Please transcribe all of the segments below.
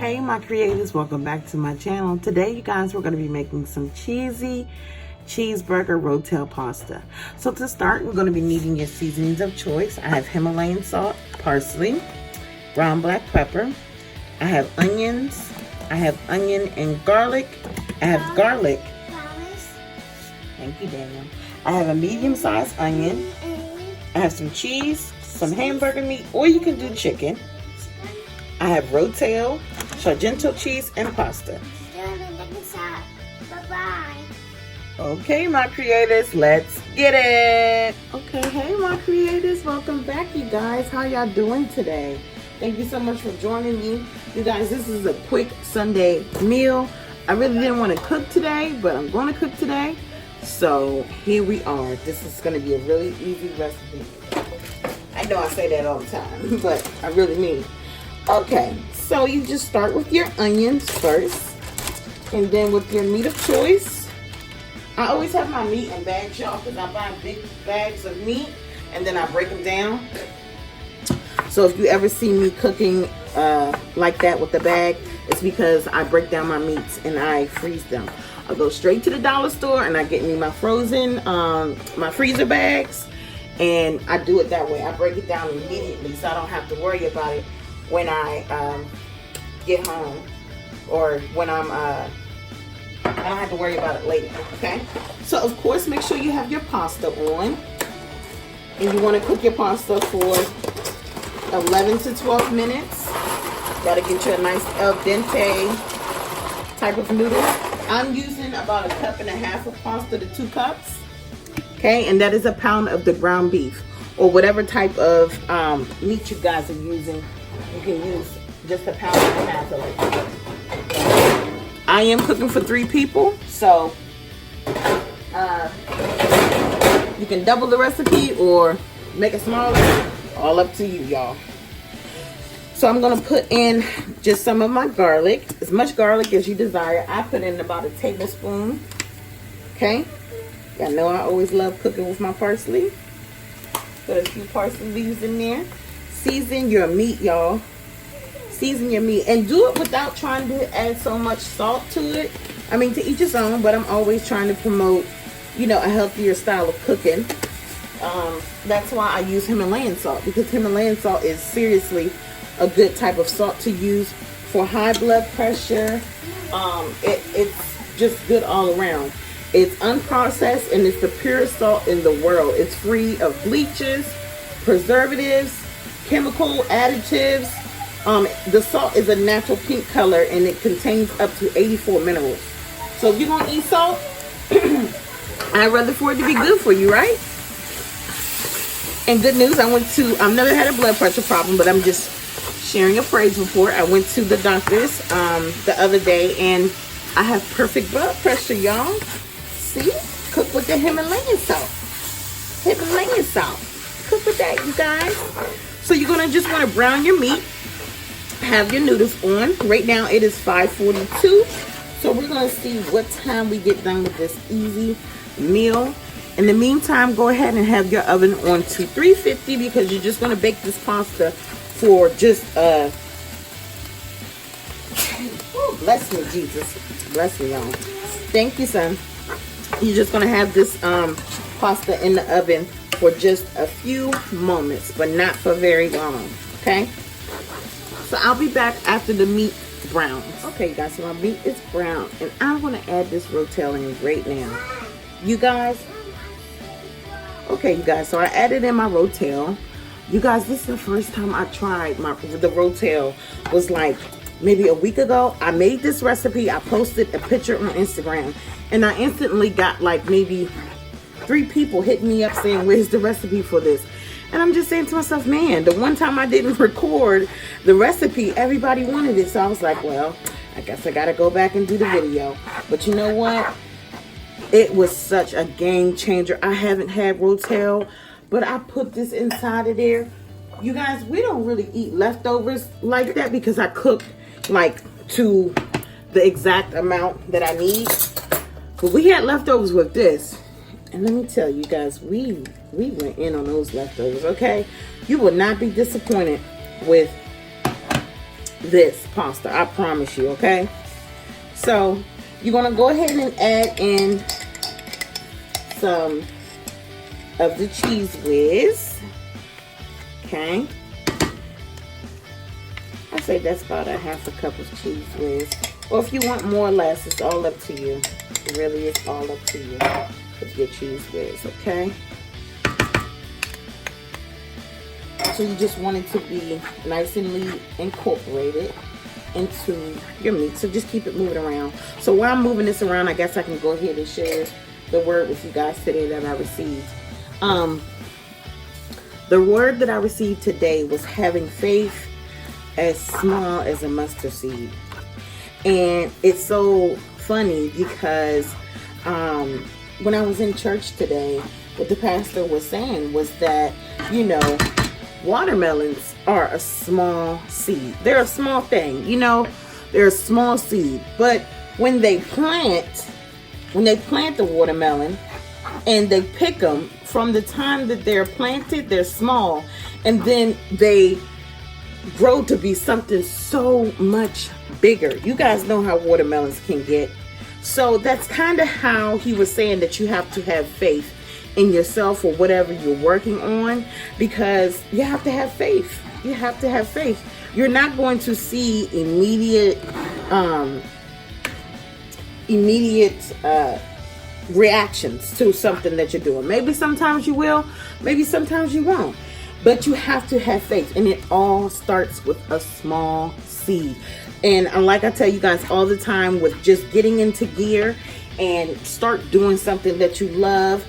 Hey my creators, welcome back to my channel. Today you guys, we're going to be making some cheesy cheeseburger rotel pasta. So to start, we're going to be needing your seasonings of choice. I have Himalayan salt, parsley, brown black pepper. I have onions. I have onion and garlic. I have garlic. Thank you, Daniel. I have a medium-sized onion. I have some cheese, some hamburger meat, or you can do chicken. I have rotel, sargento cheese, and pasta. Bye-bye. Okay, my creators, let's get it. Okay, hey, my creators, welcome back, you guys. How y'all doing today? Thank you so much for joining me. You guys, this is a quick Sunday meal. I really didn't want to cook today, but I'm going to cook today. So here we are. This is going to be a really easy recipe. I know I say that all the time, but I really mean it. Okay, so you just start with your onions first, and then with your meat of choice. I always have my meat in bags, y'all, because I buy big bags of meat, and then I break them down. So if you ever see me cooking like that with the bag, it's because I break down my meats and I freeze them. I go straight to the dollar store and I get me my frozen, my freezer bags, and I do it that way. I break it down immediately so I don't have to worry about it when I get home, or when I don't have to worry about it later, okay? So of course, make sure you have your pasta on, and you want to cook your pasta for 11 to 12 minutes. Gotta get you a nice al dente type of noodle. I'm using about 1.5 cups of pasta to 2 cups, okay? And that is 1 pound of the ground beef, or whatever type of meat you guys are using. You can use just 1.5 pounds of it. I am cooking for 3 people, so you can double the recipe or make it smaller. All up to you, y'all. So I'm gonna put in just some of my garlic, as much garlic as you desire. I put in about 1 tablespoon. Okay, y'all know I always love cooking with my parsley. Put a few parsley leaves in there. Season your meat, y'all. Season your meat, and do it without trying to add so much salt to it. I mean, to each his own, but I'm always trying to promote, you know, a healthier style of cooking. That's why I use Himalayan salt, because Himalayan salt is seriously a good type of salt to use for high blood pressure. It's just good all around. It's unprocessed and it's the purest salt in the world. It's free of bleaches, preservatives, chemical additives. The salt is a natural pink color and it contains up to 84 minerals. So if you're gonna eat salt, I'd rather for it to be good for you, right? And good news, I've never had a blood pressure problem, but I'm just sharing a praise report. I went to the doctor's the other day and I have perfect blood pressure, y'all. See? Cook with the Himalayan salt. Himalayan salt. Cook with that, you guys. So you're gonna just want to brown your meat. Have your noodles on. Right now it is 5:42. So we're gonna see what time we get done with this easy meal. In the meantime, go ahead and have your oven on to 350, because you're just gonna bake this pasta for just oh, bless me, Jesus. Bless me, y'all. Thank you, son. You're just gonna have this pasta in the oven for just a few moments, but not for very long, okay? So I'll be back after the meat browns. Okay, guys, so my meat is brown, and I'm gonna add this rotel in right now. You guys, okay, you guys, so I added in my rotel. You guys, this is the first time I tried the rotel. Was like maybe a week ago. I made this recipe. I posted a picture on Instagram, and I instantly got like maybe 3 people hitting me up saying, where's the recipe for this? And I'm just saying to myself, man, the one time I didn't record the recipe, everybody wanted it. So I was like, well, I guess I gotta go back and do the video. But you know what? It was such a game changer. I haven't had rotel, but I put this inside of there. You guys, we don't really eat leftovers like that, because I cook like to the exact amount that I need. But we had leftovers with this. And let me tell you guys, we went in on those leftovers, okay? You will not be disappointed with this pasta, I promise you, okay? So you're gonna go ahead and add in some of the cheese whiz. Okay, I say that's about a half a cup of cheese whiz, or if you want more or less, it's all up to you. It really is all up to you with your cheese whiz. Okay, so you just want it to be nice and neat, incorporated into your meat. So just keep it moving around. So while I'm moving this around, I guess I can go ahead and share the word with you guys today that I received. The word that I received today was having faith as small as a mustard seed. And it's so funny because when I was in church today, what the pastor was saying was that, you know, watermelons are a small seed. They're a small thing, you know, they're a small seed. But when they plant the watermelon and they pick them, from the time that they're planted, they're small, and then they grow to be something so much bigger. You guys know how watermelons can get. So that's kind of how he was saying that you have to have faith in yourself or whatever you're working on, because you have to have faith. You have to have faith. You're not going to see immediate reactions to something that you're doing. Maybe sometimes you will, maybe sometimes you won't, but you have to have faith, and it all starts with a small seed. And like I tell you guys all the time, with just getting into gear and start doing something that you love,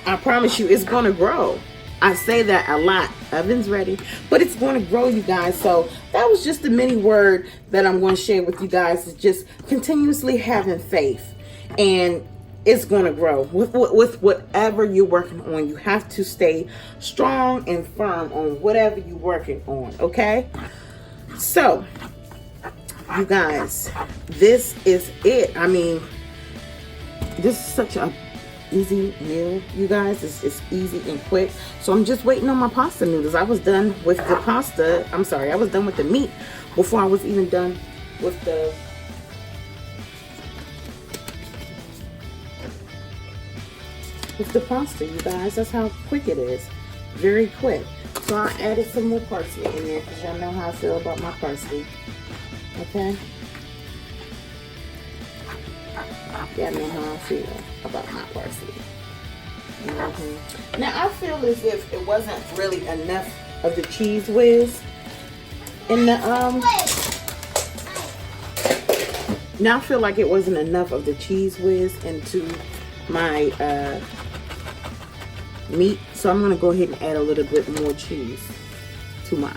I promise you it's going to grow. I say that a lot. Oven's ready, but it's going to grow, you guys. So that was just the mini word that I'm going to share with you guys, is just continuously having faith, and it's going to grow with whatever you're working on. You have to stay strong and firm on whatever you're working on. Okay, so you guys, this is it. I mean, this is such a easy meal, you guys. It's easy and quick. So I'm just waiting on my pasta noodles. I was done with the pasta. I'm sorry, I was done with the meat before I was even done with the pasta, you guys. That's how quick it is. Very quick. So I added some more parsley in there, because y'all know how I feel about my parsley. Okay, y'all know how I feel about my parsley. Now I feel as if it wasn't really enough of the cheese whiz in the now I feel like it wasn't enough of the cheese whiz into my meat, so I'm gonna go ahead and add a little bit more cheese to mine.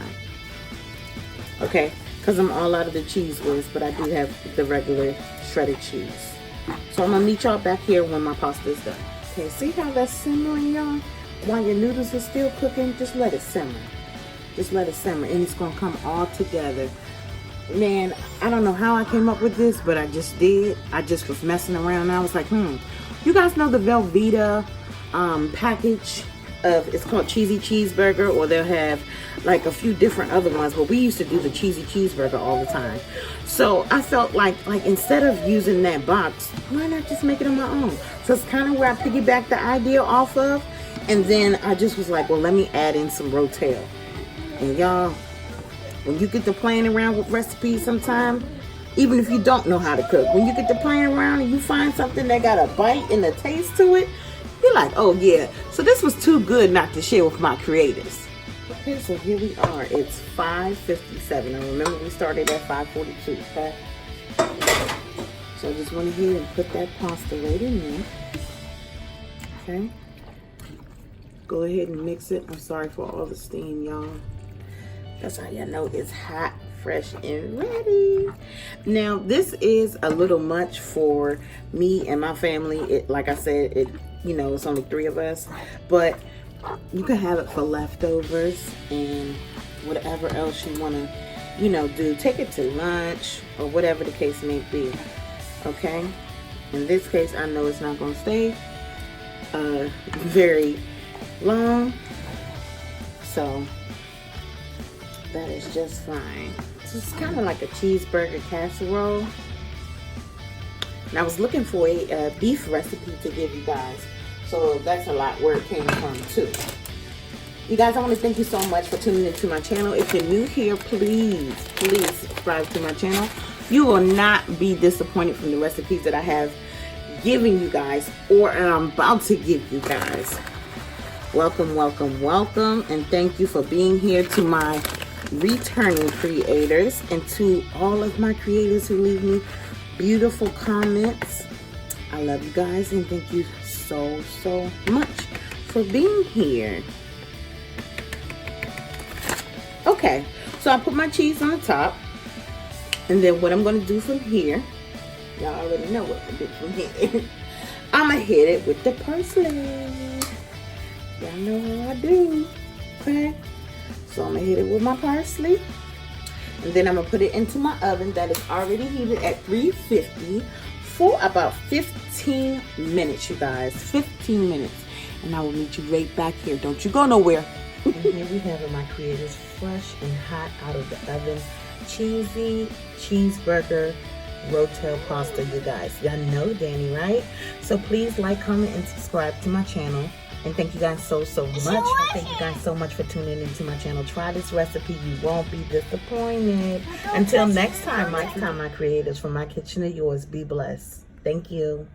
Okay, because I'm all out of the cheese whiz, but I do have the regular shredded cheese. So I'm gonna meet y'all back here when my pasta is done. Okay, see how that's simmering, y'all? While your noodles are still cooking, just let it simmer. Just let it simmer, and it's gonna come all together. Man, I don't know how I came up with this, but I just did. I just was messing around, and I was like, you guys know the Velveeta package of, it's called Cheesy Cheeseburger, or they'll have like a few different other ones, but we used to do the Cheesy Cheeseburger all the time. So I felt like instead of using that box, why not just make it on my own? So it's kind of where I piggybacked the idea off of, and then I just was like, well, let me add in some Rotel. And y'all, when you get to playing around with recipes sometime, even if you don't know how to cook, when you get to playing around and you find something that got a bite and a taste to it, you're like, oh yeah, so this was too good not to share with my creators. Okay, so here we are. It's 5:57. And remember, we started at 5:42, okay? So I just went ahead and put that pasta right in there. Okay? Go ahead and mix it. I'm sorry for all the steam, y'all. That's how y'all know it's hot, fresh, and ready. Now, this is a little much for me and my family. It, like I said, you know, it's only 3 of us, but you can have it for leftovers and whatever else you want to, you know, do. Take it to lunch or whatever the case may be. Okay? In this case, I know it's not going to stay very long. So that is just fine. So it's kind of like a cheeseburger casserole. And I was looking for a beef recipe to give you guys. So that's a lot where it came from too. You guys, I want to thank you so much for tuning into my channel. If you're new here, please subscribe to my channel. You will not be disappointed from the recipes that I have given you guys or I'm about to give you guys. Welcome, welcome, welcome. And thank you for being here, to my returning creators and to all of my creators who leave me beautiful comments. I love you guys and thank you so much for being here. Okay, so I put my cheese on the top, and then what I'm going to do from here, y'all already know what to do from here. I'm going to hit it with the parsley. Y'all know how I do, okay? So I'm going to hit it with my parsley, and then I'm going to put it into my oven that is already heated at 350 for about 15 minutes, you guys. 15 minutes. And I will meet you right back here. Don't you go nowhere. And here we have it, my creators, fresh and hot out of the oven. Cheesy Cheeseburger Rotel Pasta, you guys. Y'all know Danny, right? So please like, comment, and subscribe to my channel. And thank you guys so much. Thank you guys so much for tuning into my channel. Try this recipe. You won't be disappointed. Until next time, my creators, from my kitchen to yours, be blessed. Thank you.